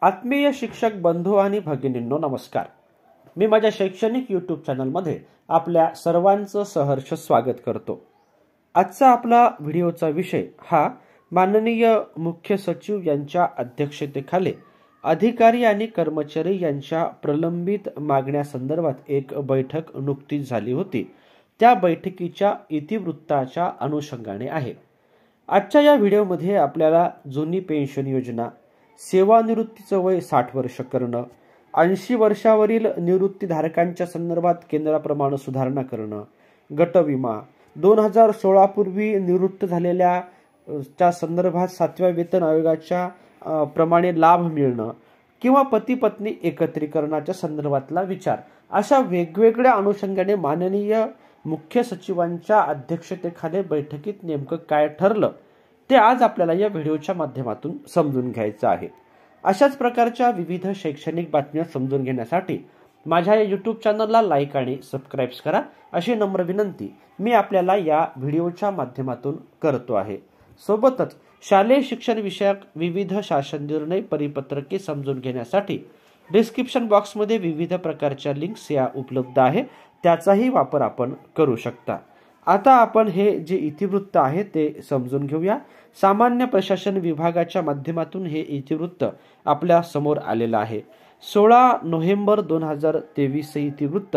आत्मीय शिक्षक बंधू आणि भगिनींनो नमस्कार. मी माझ्या शैक्षणिक यूट्यूब चॅनलमध्ये आपल्या सर्वांचं सहर्ष स्वागत करतो. आजचा आपला व्हिडिओचा विषय हा माननीय मुख्य सचिव यांच्या अध्यक्षतेखाली अधिकारी आणि कर्मचारी यांच्या प्रलंबित मागण्यासंदर्भात एक बैठक नुकतीच झाली होती. त्या बैठकीच्या इतिवृत्ताच्या अनुषंगाने आहे. आजच्या या व्हिडिओमध्ये आपल्याला जुनी पेन्शन योजना, सेवानिवृत्तीचं वय 60 वर्ष करणं, 80 वर्षावरील निवृत्तीधारकांच्या संदर्भात केंद्राप्रमाणे सुधारणा करणं, गटविमा, 2016 पूर्वी निवृत्त झालेल्या च्या संदर्भात 7व्या वेतन आयोगाच्या प्रमाणे लाभ मिळणं किंवा पती पत्नी एकत्रीकरणाच्या संदर्भातला विचार, अशा वेगवेगळ्या अनुषंगाने माननीय मुख्य सचिवांच्या अध्यक्षतेखाली बैठकीत नेमकं काय ठरलं ते आज आपल्याला या व्हिडिओच्या माध्यमातून समजून घ्यायचं आहे. अशाच प्रकारच्या विविध शैक्षणिक बातम्या समजून घेण्यासाठी माझ्या या यूट्यूब चॅनलला लाईक आणि सबस्क्राईब करा अशी नम्र विनंती मी आपल्याला या व्हिडिओच्या माध्यमातून करतो आहे. सोबतच शालेय शिक्षण विषयक विविध शासन निर्णय परिपत्रके समजून घेण्यासाठी डिस्क्रिप्शन बॉक्समध्ये विविध प्रकारच्या लिंक्स या उपलब्ध आहे, त्याचाही वापर आपण करू शकता. आता आपण हे जे इतिवृत्त आहे ते समजून घेऊया. सामान्य प्रशासन विभागाच्या माध्यमातून हे इतिवृत्त आपल्या समोर आलेलं आहे. 16 नोव्हेंबर 2023 हे इतिवृत्त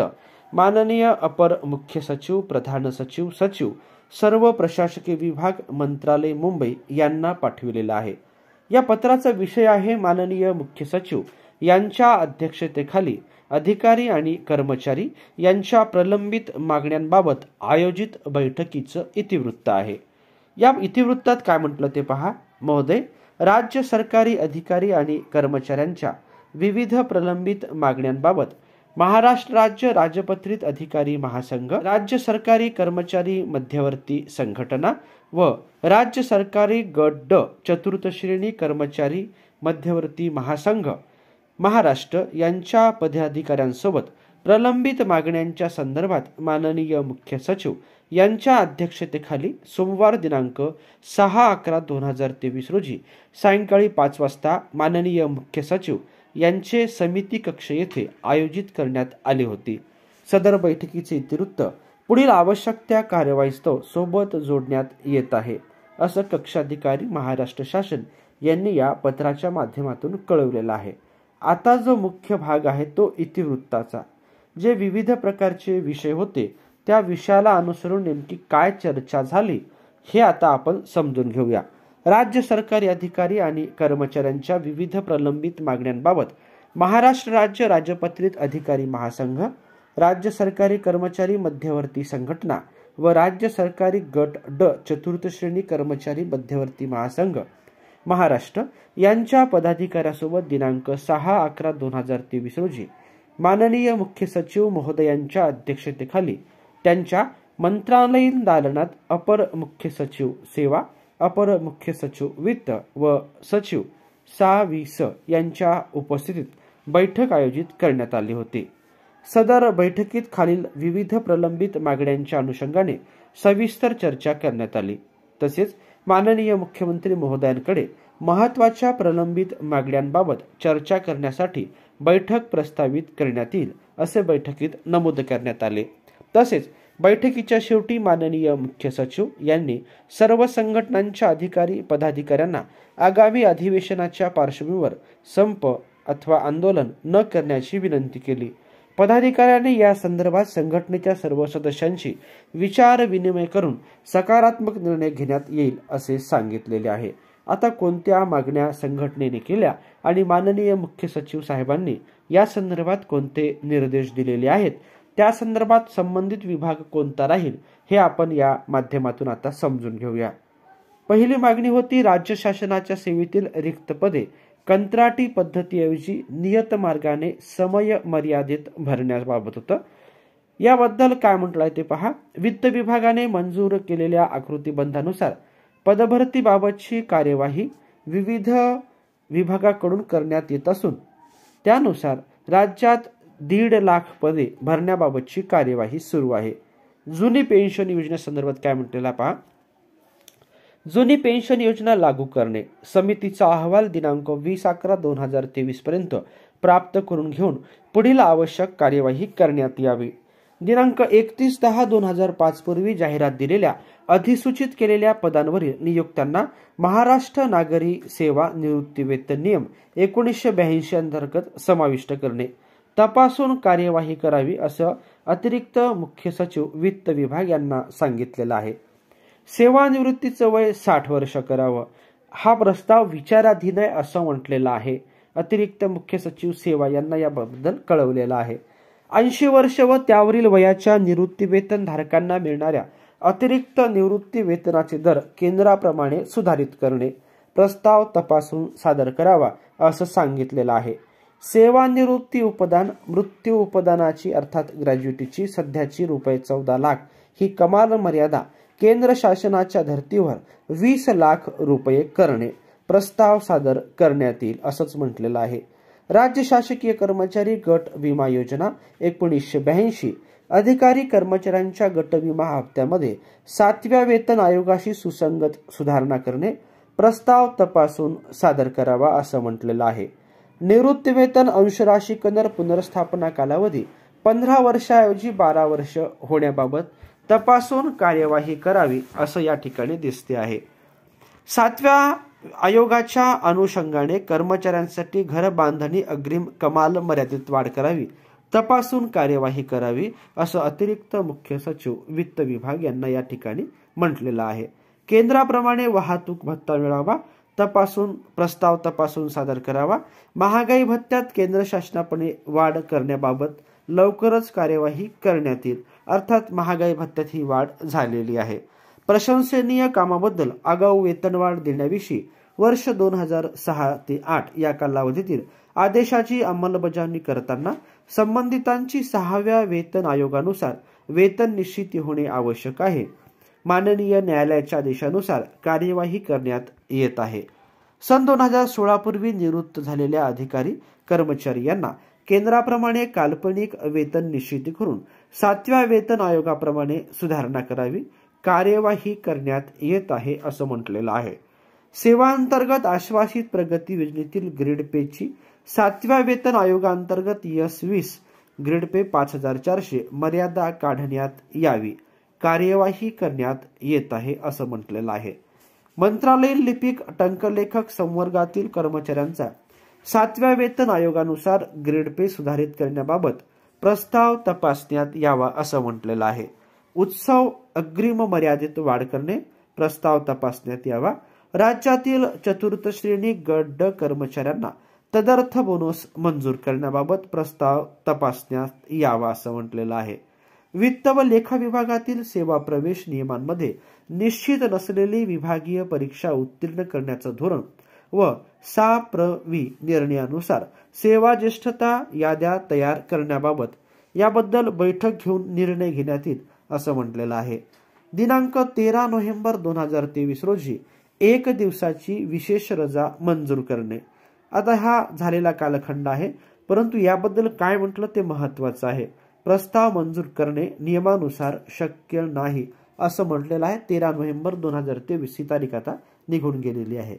माननीय अपर मुख्य सचिव, प्रधान सचिव, सचिव, सर्व प्रशासकीय विभाग, मंत्रालय, मुंबई यांना पाठविलेला आहे. या पत्राचा विषय आहे माननीय मुख्य सचिव यांच्या अध्यक्षतेखाली अधिकारी आणि कर्मचारी यांच्या प्रलंबित मागण्यांबाबत आयोजित बैठकीचं इतिवृत्त आहे. या इतिवृत्तात काय म्हटलं ते पहा. महोदय, राज्य सरकारी अधिकारी आणि कर्मचाऱ्यांच्या विविध प्रलंबित मागण्यांबाबत महाराष्ट्र राज्य राजपत्रित अधिकारी महासंघ, राज्य सरकारी कर्मचारी मध्यवर्ती संघटना व राज्य सरकारी गट ड चतुर्थ श्रेणी कर्मचारी मध्यवर्ती महासंघ महाराष्ट्र यांच्या पदाधिकाऱ्यांसोबत प्रलंबित मागण्यांच्या संदर्भात माननीय मुख्य सचिव यांच्या अध्यक्षतेखाली सोमवार दिनांक 6/11/2023 रोजी सायंकाळी 5 वाजता माननीय मुख्य सचिव यांचे समिती कक्ष येथे आयोजित करण्यात आली होती. सदर बैठकीचे इतिवृत्त पुढील आवश्यक त्या कार्यवाहीस्तव सोबत जोडण्यात येत आहे, असं कक्षाधिकारी महाराष्ट्र शासन यांनी या पत्राच्या माध्यमातून कळवलेलं आहे. आता जो मुख्य भाग आहे तो इतिवृत्ताचा, जे विविध प्रकारचे विषय होते त्या विषयाला अनुसरून नेमकी काय चर्चा झाली हे आता आपण समजून घेऊया. राज्य सरकारी अधिकारी आणि कर्मचाऱ्यांच्या विविध प्रलंबित मागण्यांबाबत महाराष्ट्र राज्य राजपत्रित अधिकारी महासंघ, राज्य सरकारी कर्मचारी मध्यवर्ती संघटना व राज्य सरकारी गट ड चतुर्थ श्रेणी कर्मचारी मध्यवर्ती महासंघ महाराष्ट्र यांच्या पदाधिकाऱ्यासोबत दिनांक 6/11/2023 रोजी माननीय मुख्य सचिव महोदयांच्या अध्यक्षतेखाली त्यांच्या मंत्रालयीन दालनात अपर मुख्य सचिव सेवा, अपर मुख्य सचिव वित्त व सचिव सा.वि.स. यांच्या उपस्थितीत बैठक आयोजित करण्यात आली होती. सदर बैठकीत खालील विविध प्रलंबित मागण्यांच्या अनुषंगाने सविस्तर चर्चा करण्यात आली. तसेच माननीय मुख्यमंत्री महोदयांकडे महत्वाच्या प्रलंबित मागण्यांबाबत चर्चा करण्यासाठी बैठक प्रस्तावित करण्यात येईल असे बैठकीत नमूद करण्यात आले. तसेच बैठकीच्या शेवटी माननीय मुख्य सचिव यांनी सर्व संघटनांच्या अधिकारी पदाधिकाऱ्यांना आगामी अधिवेशनाच्या पार्श्वभूमीवर संप अथवा आंदोलन न करण्याची विनंती केली. पदाधिकाऱ्यांनी या संदर्भात संघटनेच्या सर्व सदस्यांशी विचार विनिमय करून सकारात्मक निर्णय घेण्यात येईल असे सांगितलेले आहे. आता कोणत्या मागण्या संघटनेने केल्या आणि माननीय मुख्य सचिव साहेबांनी या संदर्भात कोणते निर्देश दिलेले आहेत, त्या संदर्भात संबंधित विभाग कोणता राहील हे आपण या माध्यमातून आता समजून घेऊया. पहिली मागणी होती राज्य शासनाच्या सेवेतील रिक्त पदे कंत्राटी पद्धतीऐवजी नियत मार्गाने समय मर्यादित भरण्याबाबत होतं. याबद्दल काय म्हटलंय ते पहा. वित्त विभागाने मंजूर केलेल्या आकृतीबंधानुसार पदभरतीबाबतची कार्यवाही विविध विभागाकडून करण्यात येत असून त्यानुसार राज्यात 1.5 लाख पदे भरण्याबाबतची कार्यवाही सुरू आहे. जुनी पेन्शन योजनेसंदर्भात काय म्हटलेला पहा. जुनी पेन्शन योजना लागू करणे, समितीचा अहवाल दिनांक 20/11/2023 पर्यंत प्राप्त करून घेऊन पुढील आवश्यक कार्यवाही करण्यात यावी. दिनांक 31/10/2005 पूर्वी जाहिरात दिलेल्या अधिसूचित केलेल्या पदांवरील नियुक्त्यांना महाराष्ट्र नागरी सेवा निवृत्ती वेतन नियम 1982 अंतर्गत समाविष्ट करणे, तपासून कार्यवाही करावी असं अतिरिक्त मुख्य सचिव वित्त विभाग यांना सांगितलेलं आहे. सेवानिवृत्तीचं वय 60 वर्ष करावं, हा प्रस्ताव विचाराधीन आहे असं म्हटलेलं आहे. अतिरिक्त मुख्य सचिव सेवा यांना याबद्दल कळवलेलं आहे. 80 वर्ष व त्यावरील वयाच्या निवृत्ती वेतन धारकांना मिळणाऱ्या अतिरिक्त निवृत्ती वेतनाचे दर केंद्राप्रमाणे सुधारित करणे, प्रस्ताव तपासून सादर करावा असं सांगितलेलं आहे. सेवानिवृत्ती उपदान, मृत्यू उपदानाची अर्थात ग्रॅज्युटीची सध्याची ₹14 लाख ही कमाल मर्यादा केंद्र शासनाच्या धर्तीवर 20 लाख रुपये करणे, प्रस्ताव सादर करण्यात येईल असंच म्हटलेलं आहे. राज्य शासकीय कर्मचारी गट विमा योजना 1982, अधिकारी कर्मचाऱ्यांच्या गट विमा हप्त्यामध्ये 7व्या वेतन आयोगाशी सुसंगत सुधारणा करणे, प्रस्ताव तपासून सादर करावा असं म्हटलेलं आहे. निवृत्ती वेतन अंशराशी कनर पुनर्स्थापना कालावधी 15 वर्षाऐवजी 12 वर्ष होण्याबाबत तपासून कार्यवाही करावी असं या ठिकाणी दिसते आहे. 7व्या आयोगाच्या अनुषंगाने कर्मचाऱ्यांसाठी घर बांधणी अग्रिम कमाल मर्यादेत वाढ करावी, तपासून कार्यवाही करावी असं अतिरिक्त मुख्य सचिव वित्त विभाग यांना या ठिकाणी म्हटलेलं आहे. केंद्राप्रमाणे वाहतूक भत्ता मिळावा, प्रस्ताव तपासून सादर करावा. महागाई भत्त्यात केंद्र शासनाने वाढ करण्याबाबत लवकरच कार्यवाही करण्यात येईल, अर्थात महागाई भत्त्यात ही वाढ झालेली आहे. प्रशंसनीय कामाबद्दल आगाऊ वेतनवाढ देण्याविषयी वर्ष 2006 ते 8 या कालावधीतील आदेशाची अंमलबजावणी करताना संबंधितांची 6व्या वेतन आयोगानुसार वेतन निश्चिती होणे आवश्यक आहे. माननीय न्यायालयाच्या आदेशानुसार कार्यवाही करण्यात येत आहे. सन 2016 पूर्वी निवृत्त झालेल्या अधिकारी कर्मचारी यांना केंद्राप्रमाणे काल्पनिक वेतन निश्चिती करून 7व्या वेतन आयोगाप्रमाणे सुधारणा करावी, कार्यवाही करण्यात येत आहे असं म्हटलेलं आहे. सेवांतर्गत आश्वासित प्रगती योजनेतील ग्रेड पेची 7व्या वेतन आयोगांतर्गत S20 ग्रेड पे 5400 मर्यादा काढण्यात यावी, कार्यवाही करण्यात येत आहे असं म्हटलेलं आहे. मंत्रालयीन लिपिक टंकलेखक संवर्गातील कर्मचाऱ्यांचा 7व्या वेतन आयोगानुसार ग्रेड पे सुधारित करण्याबाबत प्रस्ताव तपासण्यात यावा असं म्हटलेलं आहे. उत्सव अग्रिम मर्यादेत वाढ करणे, प्रस्ताव तपासण्यात यावा. राज्यातील चतुर्थ श्रेणी गट कर्मचाऱ्यांना तदर्थ बोनस मंजूर करण्याबाबत प्रस्ताव तपासण्यात यावा असं म्हटलेलं आहे. वित्त व लेखा विभागातील सेवा प्रवेश नियमांमध्ये निश्चित नसलेली विभागीय परीक्षा उत्तीर्ण करण्याचं धोरण व सा.प्र.वि. निर्णयानुसार सेवा ज्येष्ठता याद्या तयार करण्याबाबत याबद्दल बैठक घेऊन निर्णय घेण्यात येईल असं म्हटलेलं आहे. दिनांक 13 नोव्हेंबर 2023 रोजी 1 दिवसाची विशेष रजा मंजूर करणे. आता हा झालेला कालखंड आहे, परंतु याबद्दल काय म्हटलं ते महत्वाचं आहे. प्रस्ताव मंजूर करणे नियमानुसार शक्य नाही असं म्हटलेलं आहे. 13 नोव्हेंबर 2023 ही तारीख आता निघून गेलेली आहे.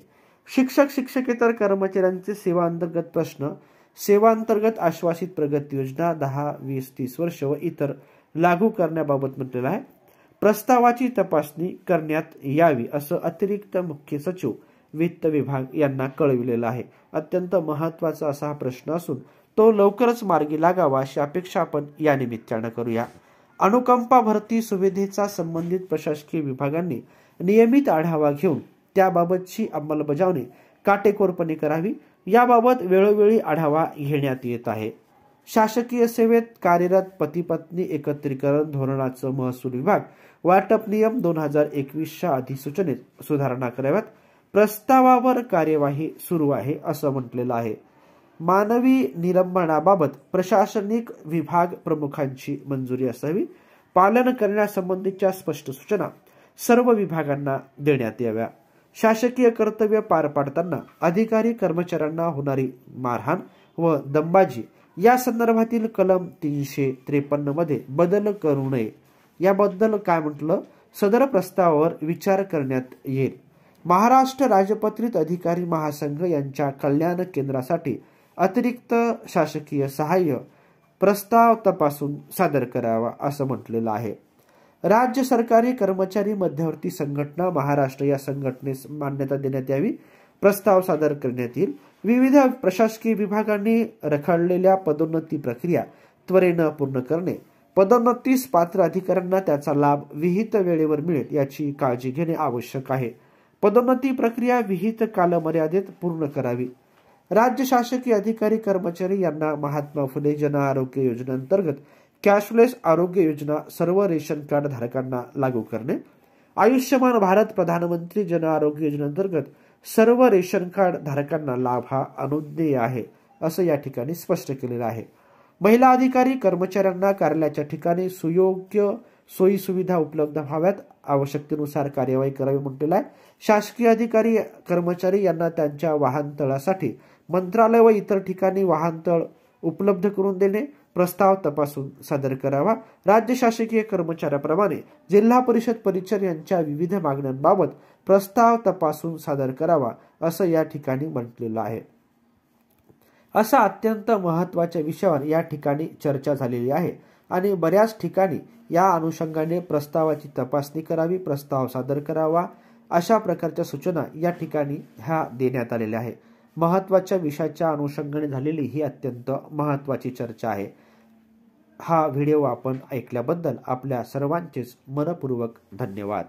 शिक्षक शिक्षकेतर कर्मचाऱ्यांचे सेवांतर्गत प्रश्न, सेवांतर्गत आश्वासित प्रगती योजना 10, 20, 30 वर्ष व इतर लागू करण्याबाबत म्हटलेलं आहे. प्रस्तावाची तपासणी करण्यात यावी असं अतिरिक्त मुख्य सचिव वित्त विभाग यांना कळविलेलं आहे. अत्यंत महत्वाचा असा हा प्रश्न असून तो लवकरच मार्गी लागावा अशी अपेक्षा आपण या निमित्तानं करूया. अनुकंपा भरती सुविधेचा संबंधित प्रशासकीय विभागांनी नियमित आढावा घेऊन त्याबाबतची अंमलबजावणी काटेकोरपणे करावी, याबाबत वेळोवेळी आढावा घेण्यात येत आहे. शासकीय सेवेत कार्यरत पती पत्नी एकत्रीकरण धोरणाचं महसूल विभाग वाटप नियम 2021च्या अधिसूचनेत सुधारणा कराव्यात, प्रस्तावावर कार्यवाही सुरू आहे असं म्हटलेलं आहे. मानवी निलंबनाबाबत प्रशासनिक विभाग प्रमुखांची मंजुरी असावी, पालन करण्यासंबंधीच्या स्पष्ट सूचना सर्व विभागांना देण्यात याव्या. शासकीय कर्तव्य पार पाडताना अधिकारी कर्मचाऱ्यांना होणारी मारहाण व दंबाजी या संदर्भातील कलम 353 मध्ये बदल करू नये, याबद्दल काय म्हटलं, सदर प्रस्तावावर विचार करण्यात येईल. महाराष्ट्र राजपत्रित अधिकारी महासंघ यांच्या कल्याण केंद्रासाठी अतिरिक्त शासकीय सहाय्य प्रस्ताव तपासून सादर करावा असं म्हटलेलं आहे. राज्य सरकारी कर्मचारी मध्यवर्ती संघटना महाराष्ट्र या संघटनेस मान्यता देण्यात यावी, प्रस्ताव सादर करण्यात येईल. विविध प्रशासकीय विभागांनी रखडलेल्या पदोन्नती प्रक्रिया त्वरेनं पूर्ण करणे, पदोन्नतीस पात्र अधिकाऱ्यांना त्याचा लाभ विहित वेळेवर मिळेल याची काळजी घेणे आवश्यक आहे. पदोन्नती प्रक्रिया विहित कालमर्यादेत पूर्ण करावी. राज्य शासकीय अधिकारी कर्मचारी यांना महात्मा फुले जन आरोग्य योजनेअंतर्गत कॅशलेस आरोग्य योजना सर्व रेशन कार्ड धारकांना लागू करणे. आयुष्यमान भारत प्रधानमंत्री जन आरोग्य योजनेअंतर्गत सर्व रेशन कार्ड धारकांना लाभ हा अनुज्ञेय आहे असं या ठिकाणी स्पष्ट केलेलं आहे. महिला अधिकारी कर्मचाऱ्यांना कार्यालयाच्या ठिकाणी सुयोग्य सोयी सुविधा उपलब्ध व्हाव्यात, आवश्यकतेनुसार कार्यवाही करावी म्हटलेलं आहे. शासकीय अधिकारी कर्मचारी यांना त्यांच्या वाहनतळासाठी मंत्रालय व इतर ठिकाणी वाहनतळ उपलब्ध करून देणे, प्रस्ताव तपासून सादर करावा. राज्य शासकीय कर्मचाऱ्याप्रमाणे जिल्हा परिषद परिचर यांच्या विविध मागण्यांबाबत प्रस्ताव तपासून सादर करावा असं या ठिकाणी म्हटलेलं आहे. अशा अत्यंत महत्त्वाच्या विषयावर या ठिकाणी चर्चा झालेली आहे आणि बऱ्याच ठिकाणी या अनुषंगाने प्रस्तावाची तपासणी करावी, प्रस्ताव सादर करावा अशा प्रकारच्या सूचना या ठिकाणी ह्या देण्यात आलेल्या आहे. महत्त्वाच्या विषयाच्या अनुषंगाने झालेली ही अत्यंत महत्त्वाची चर्चा आहे. हा व्हिडिओ आपण ऐकल्याबद्दल आपल्या सर्वांचेच मनपूर्वक धन्यवाद.